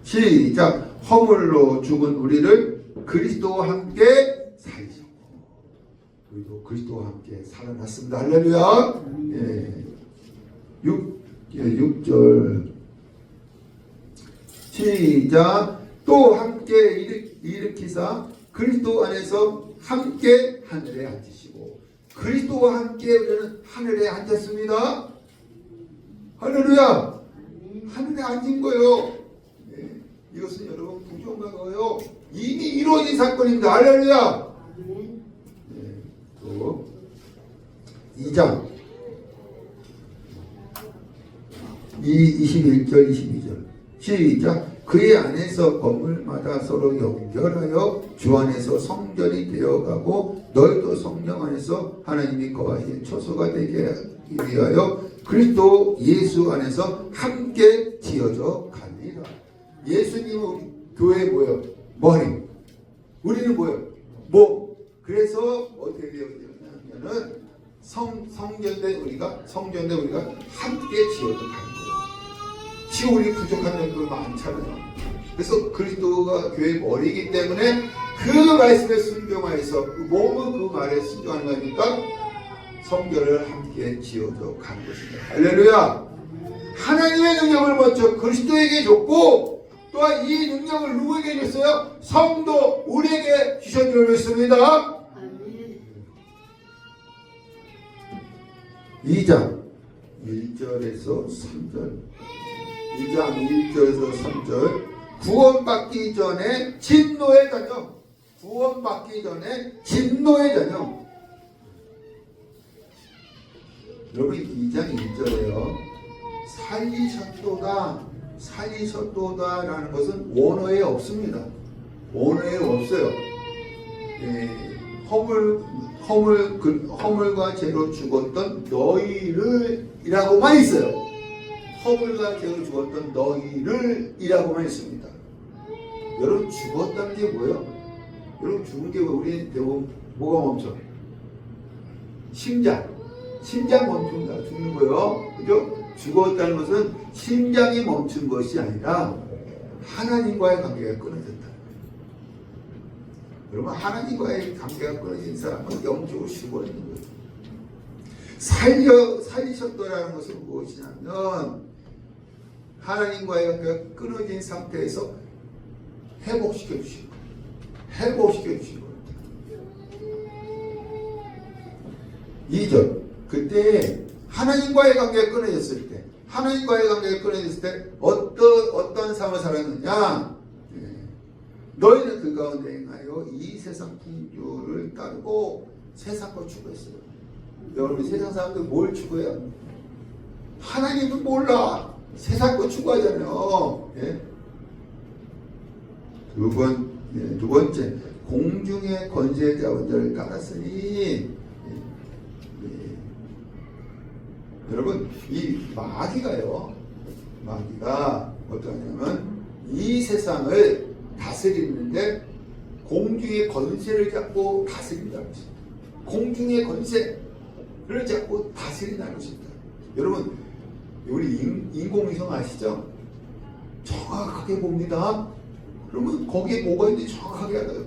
시작. 허물로 죽은 우리를 그리스도와 함께 살리셨고 우리도 그리스도와 함께 살아났습니다. 할렐루야. 6절 시작. 또 함께 일으키사 그리스도 안에서 함께 하늘에 앉으시고 그리스도와 함께 우리는 하늘에 앉았습니다. 할렐루야. 하늘에 앉은 거예요. 이것은 여러분 부정과거예요. 이미 이루어진 사건입니다. 할렐루야. 또 2장 21절 22절 시작. 그의 안에서 건물마다 서로 연결하여 주 안에서 성전이 되어가고 너희도 성령 안에서 하나님이 거하신 처소가 되게 위하여 그리스도 예수 안에서 함께 지어져 가리라. 예수님은 교회의 뭐예요? 머리. 우리는 뭐예요? 몸. 그래서 어떻게 되었냐면은 성전된 우리가 함께 지어져 가는 거예요. 지금 우리 부족한 점도 많잖아요. 그래서 그리스도가 교회의 머리이기 때문에 그 말씀에 순종하여서 몸은 그 말에 순종하는 거니까 성전을 함께 지어져 가는 것입니다. 할렐루야. 하나님의 능력을 먼저 그리스도에게 줬고 또한 이 능력을 누구에게 줬어요? 성도 우리에게 주신 줄 믿습니다. 2장 1절에서 3절. 2장 1절에서 3절. 구원받기 전에 진노의 자녀. 구원받기 전에 진노의 자녀. 여러분 2장 1절에요. 살리셨도다 라는 것은 원어에 없습니다. 원어에 없어요. 허물과 죄로 죽었던 너희를 이라고만 있어요. 허물과 죄로 죽었던 너희를 이라고만 있습니다. 여러분 죽었다는 게 뭐예요? 여러분 죽은 게 우리 대부분 뭐가 멈춰? 심장 멈춘다. 죽는 거예요. 그죠? 죽었다는 것은 심장이 멈춘 것이 아니라 하나님과의 관계가 끊어졌다. 여러분 하나님과의 관계가 끊어진 사람은 영적으로 죽어 있는 거예요. 살리셨더라는 것은 무엇이냐면 하나님과의 관계가 끊어진 상태에서 회복시켜 주신 거예요. 회복시켜 주신 거예요. 2절. 그때 하나님과의 관계가 끊어졌을 때 어떤 삶을 살았느냐? 너희는 그 가운데 행하여 이 세상 풍조를 따르고 세상과 추구했어요. 여러분 세상 사람들 뭘 추구해요? 하나님은 몰라. 세상과 추구하잖아요. 두 번째 공중의 권세 자원자를 따랐으니 여러분 이 마귀가 어떠냐면 이 세상을 다스리는데 공중의 권세를 잡고 다스린다는 것입니다. 공중의 권세를 잡고 다스린다는 것입니다. 여러분 우리 인공위성 아시죠? 정확하게 봅니다. 그러면 거기에 뭐가 있는지 정확하게 알아요.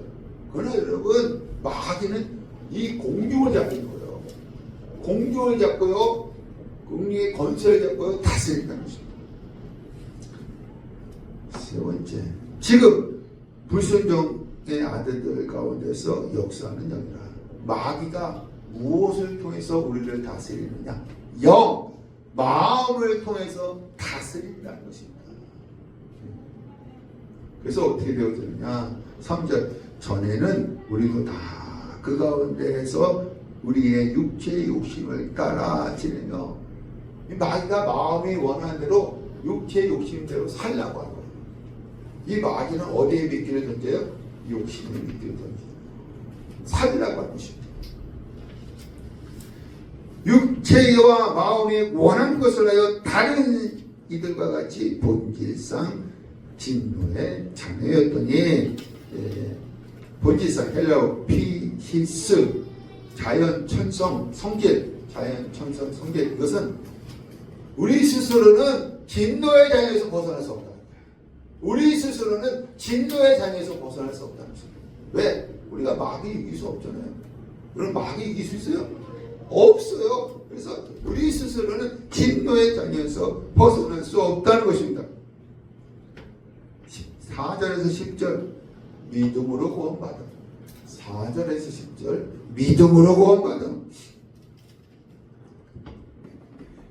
그러나 여러분 마귀는 이 공중을 잡는 거예요. 공중을 잡고요. 공중의 권세를 잡고요. 다스린다는 것입니다. 세 번째, 지금 불순종의 아들들 가운데서 역사하는 영이라. 마귀가 무엇을 통해서 우리를 다스리느냐? 마음을 통해서 다스린다는 것입니다. 그래서 어떻게 되어지느냐? 3절, 전에는 우리도 다 그 가운데에서 우리의 육체의 욕심을 따라 지내며, 마귀가 마음이 원하는 대로 육체의 욕심대로 살라고 하는 거예요. 이 마귀는 어디에 미끼를 던져요? 욕심에 미끼를 던져요. 살라고 하는 것입니다. 육체와 마음이 원하는 것을 하여 다른 이들과 같이 본질상 진노의 자녀였더니, 본질상 헬라어 피히스, 자연 천성 성질, 이것은 우리 스스로는 진노의 자녀에서 벗어날 수 없다. 우리 스스로는 진노의 자녀에서 벗어날 수 없다는 것입니다. 왜? 우리가 마귀 이길 수 없잖아요. 그럼 마귀 이길 수 있어요? 없어요. 그래서 우리 스스로는 진노의 자녀에서 벗어날 수 없다는 것입니다. 4절에서 10절 믿음으로 구원받아. 4절에서 10절 믿음으로 구원받아.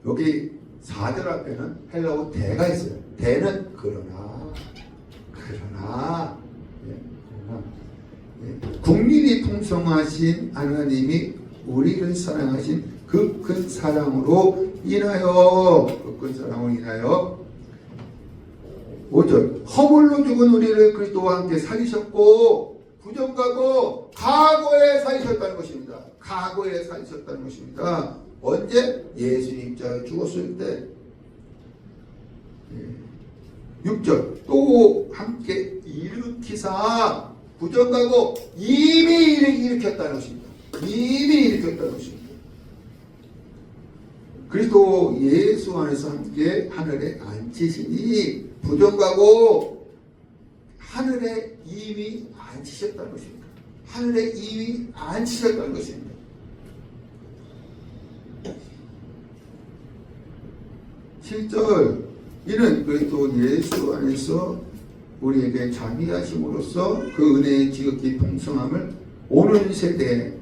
여기 4절 앞에는 헬라어 대가 있어요. 대는 그러나 국민이 풍성하신 하나님이 우리를 사랑하신 그 큰 사랑으로 인하여 5절, 허물로 죽은 우리를 그리스도와 함께 살리셨고, 부정하고 과거에 살리셨다는 것입니다. 과거에 살리셨다는 것입니다. 언제? 예수님 자 죽었을 때. 6절, 또 함께 일으키사, 부정하고 이미 일으켰다는 것입니다. 이미 일으켰다는 것입니다. 그리스도 예수 안에서 함께 하늘에 앉히시니, 부정하고 하늘에 이미 앉히셨다는 것입니다. 하늘에 이미 앉히셨다는 것입니다. (7절) 이는 그리스도 예수 안에서 우리에게 자비하심으로써 그 은혜의 지극히 풍성함을 오는 세대에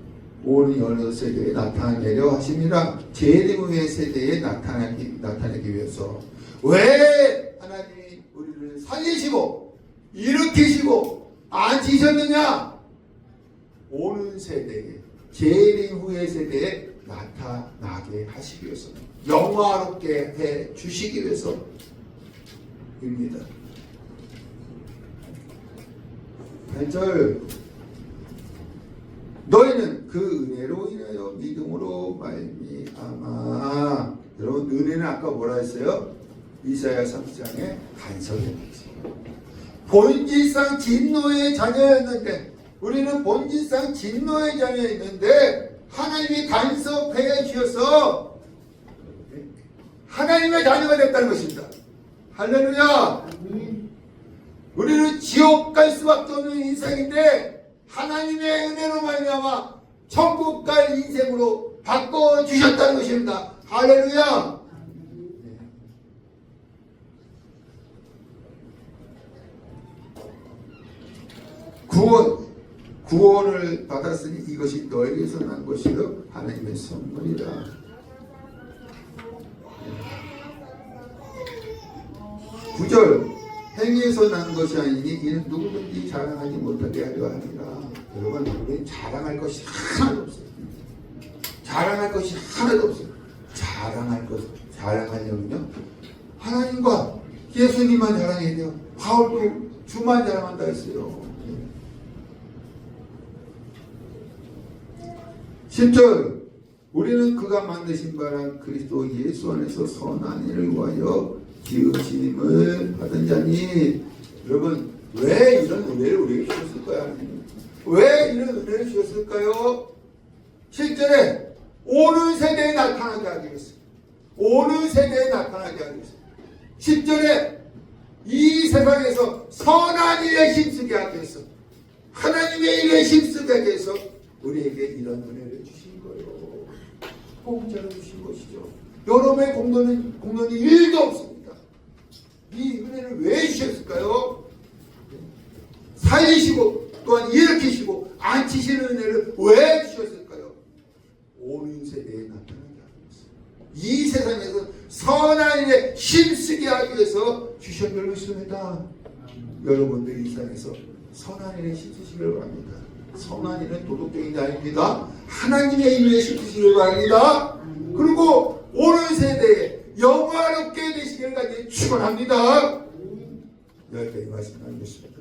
오는 여러 세대에 나타내려 하십니다. 재림의 세대에 나타내기 위해서. 왜 하나님이 우리를 살리시고 일으키시고 앉히셨느냐? 오는 세대에, 재림 후의 세대에 나타나게 하시기 위해서, 영화롭게 해 주시기 위해서입니다. (8절) 너희는 그 은혜로 인하여 믿음으로 말미암아. 여러분, 은혜는 아까 뭐라 했어요? 이사야 3장에 간섭이었어요. 본질상 진노의 자녀였는데, 우리는 본질상 진노의 자녀였는데 하나님이 간섭해 주셔서 하나님의 자녀가 됐다는 것입니다. 할렐루야. 우리는 지옥 갈 수밖에 없는 인생인데 하나님의 은혜로 말미암아 천국 갈 인생으로 바꿔주셨다는 것입니다. 할렐루야. 구원을 받았으니 이것이 너에게서 난 것이요 하나님의 선물이라. 9절 행위에서 난 것이 아니니 이는 누구든지 자랑하지 못하게 하려 함이라. 여러분, 우리는 자랑할 것이 하나도 없어요. 자랑할 것이 하나도 없어요. 자랑하려면요 하나님과 예수님만 자랑해야 돼요. 바울도 주만 자랑한다 했어요. 10절 우리는 그가 만드신 바라 그리스도 예수 안에서 선한 일을 위하여 지으심을 받은 자니. 여러분, 왜 이런 은혜를 우리에게 주셨을까요? 왜 이런 은혜를 주셨을까요? 7절에 오는 세대에 나타나게 하기 위해서, 오는 세대에 나타나게 하기 위해서. 10절에 이 세상에서 선한 일에 힘쓰게 하기 위해서, 하나님의 일에 힘쓰게 하기 위해서 우리에게 이런 은혜를 주신 거예요. 공짜로 주신 것이죠. 여러분의 공로는 1도 없습니다. 이 은혜를 왜 주셨을까요? 살리시고 또한 일으키시고 앉히시는 은혜를 왜 주셨을까요? 오는 세대에 나타나게 하기 위해서, 이 세상에서 선한 일에 힘쓰게 하기 위해서 주셨던 것입니다. 여러분들 이 세상에서 선한 일에 힘쓰시길 바랍니다. 선한 일은 도덕적인 게 아닙니다. 하나님의 일에 힘쓰시길 바랍니다. 그리고 오는 세대에 영화롭게 되시기를 간절히 축원합니다. 여기까지 말씀 나누겠습니다.